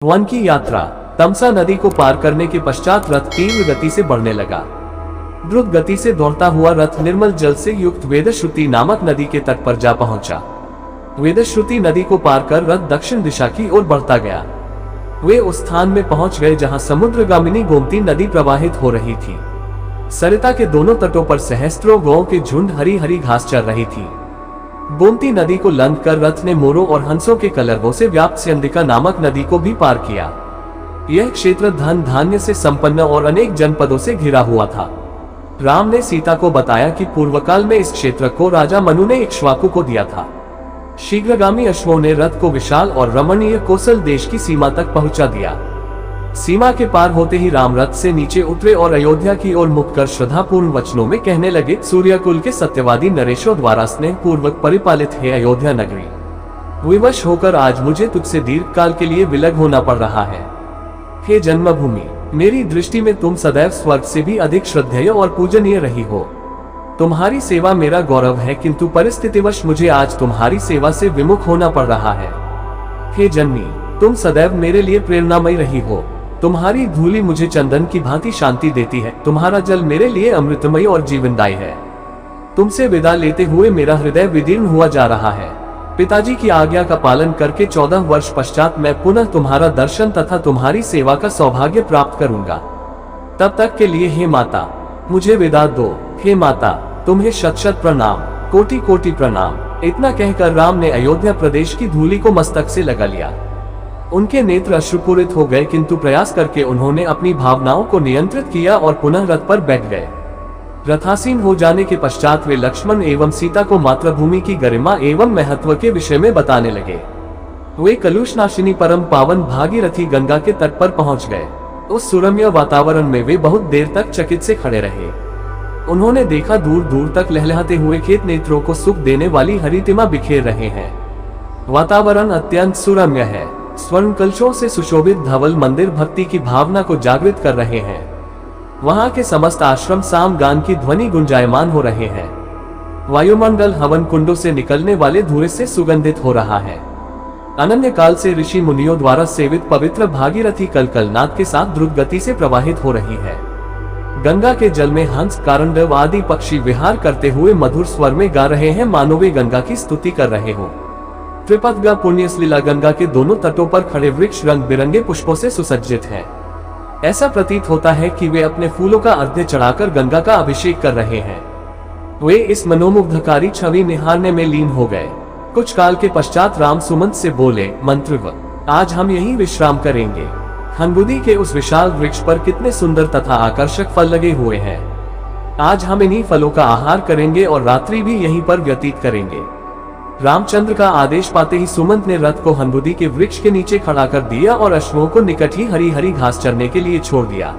One की यात्रा। तमसा नदी को पार करने के पश्चात रथ तीव्र गति से बढ़ने लगा। द्रुत गति से दौड़ता हुआ रथ निर्मल जल से युक्त वेदश्रुति नामक नदी के तट पर जा पहुंचा। वेदश्रुति नदी को पार कर रथ दक्षिण दिशा की ओर बढ़ता गया। वे उस स्थान में पहुंच गए जहां समुद्रगामिनी गोमती नदी प्रवाहित हो रही थी। सरिता के दोनों तटों पर सहस्त्रों गौओं के झुंड हरी हरी घास चर रही थी। गोमती नदी को लंघ कर रथ ने मोरों और हंसों के कलरवों से व्याप्त स्यंदिका नामक नदी को भी पार किया। यह क्षेत्र धन धान्य से संपन्न और अनेक जनपदों से घिरा हुआ था। राम ने सीता को बताया कि पूर्वकाल में इस क्षेत्र को राजा मनु ने इक्ष्वाकु को दिया था। शीघ्रगामी अश्वों ने रथ को विशाल और रमणीय कोसल देश की सीमा तक पहुंचा दिया। सीमा के पार होते ही राम रथ से नीचे उतरे और अयोध्या की ओर मुख कर श्रद्धापूर्ण वचनों में कहने लगे, सूर्यकुल के सत्यवादी नरेशों द्वारा स्नेह पूर्वक परिपालित है अयोध्या नगरी। विवश होकर आज मुझे तुझसे दीर्घ काल के लिए विलग होना पड़ रहा है। हे जन्मभूमि, मेरी दृष्टि में तुम सदैव स्वर्ग से भी अधिक श्रद्धेय और पूजनीय रही हो। तुम्हारी सेवा मेरा गौरव है, किंतु परिस्थितिवश मुझे आज तुम्हारी सेवा से विमुख होना पड़ रहा है। हे जननी, तुम सदैव मेरे लिए प्रेरणामयी रही हो। तुम्हारी धूली मुझे चंदन की भांति शांति देती है। तुम्हारा जल मेरे लिए अमृतमय और जीवनदायी है। तुमसे विदा लेते हुए मेरा हृदय विदीर्ण हुआ जा रहा है। पिताजी की आज्ञा का पालन करके 14 वर्ष पश्चात मैं पुनः तुम्हारा दर्शन तथा तुम्हारी सेवा का सौभाग्य प्राप्त करूंगा। तब तक के लिए हे माता, मुझे विदा दो। हे माता, तुम्हें शत शत प्रणाम, कोटि कोटि प्रणाम। इतना कहकर राम ने अयोध्या प्रदेश की धूली को मस्तक से लगा लिया। उनके नेत्र अश्रुपूरित हो गए, किंतु प्रयास करके उन्होंने अपनी भावनाओं को नियंत्रित किया और पुनः रथ पर बैठ गए। रथासीन हो जाने के पश्चात वे लक्ष्मण एवं सीता को मातृभूमि की गरिमा एवं महत्व के विषय में बताने लगे। वे कलुषनाशिनी परम पावन भागीरथी गंगा के तट पर पहुंच गए। उस सुरम्य वातावरण में वे बहुत देर तक चकित से खड़े रहे। उन्होंने देखा दूर दूर तक लहलहाते हुए खेत नेत्रों को सुख देने वाली हरितिमा बिखेर रहे हैं। वातावरण अत्यंत सुरम्य है। स्वर्ण कलशों से सुशोभित धवल मंदिर भक्ति की भावना को जागृत कर रहे हैं। वहां के समस्त आश्रम साम गान की ध्वनि गुंजायमान हो रहे हैं। वायुमंडल हवन कुंडों से निकलने वाले धुएं से सुगंधित हो रहा है। अनन्य काल से ऋषि मुनियों द्वारा सेवित पवित्र भागीरथी कलकलनाद के साथ द्रुत गति से प्रवाहित हो रही है। गंगा के जल में हंस, कारंडव आदि पक्षी विहार करते हुए मधुर स्वर में गा रहे हैं, मानो वे गंगा की स्तुति कर रहे हो। त्रिपदगा पुण्यसलीला गंगा के दोनों तटों पर खड़े वृक्ष रंग बिरंगे पुष्पों से सुसज्जित हैं। ऐसा प्रतीत होता है कि वे अपने फूलों का अर्घ्य चढ़ाकर गंगा का अभिषेक कर रहे हैं। वे इस मनोमुग्धकारी छवि निहारने में लीन हो गए। कुछ काल के पश्चात राम सुमंत से बोले, मंत्रव, आज हम यहीं विश्राम करेंगे। हनबुदी के उस विशाल वृक्ष पर कितने सुंदर तथा आकर्षक फल लगे हुए हैं। आज हम इन्हीं फलों का आहार करेंगे और रात्रि भी यहीं पर व्यतीत करेंगे। रामचंद्र का आदेश पाते ही सुमंत ने रथ को हनबुदी के वृक्ष के नीचे खड़ा कर दिया और अश्वों को निकट ही हरी हरी घास चरने के लिए छोड़ दिया।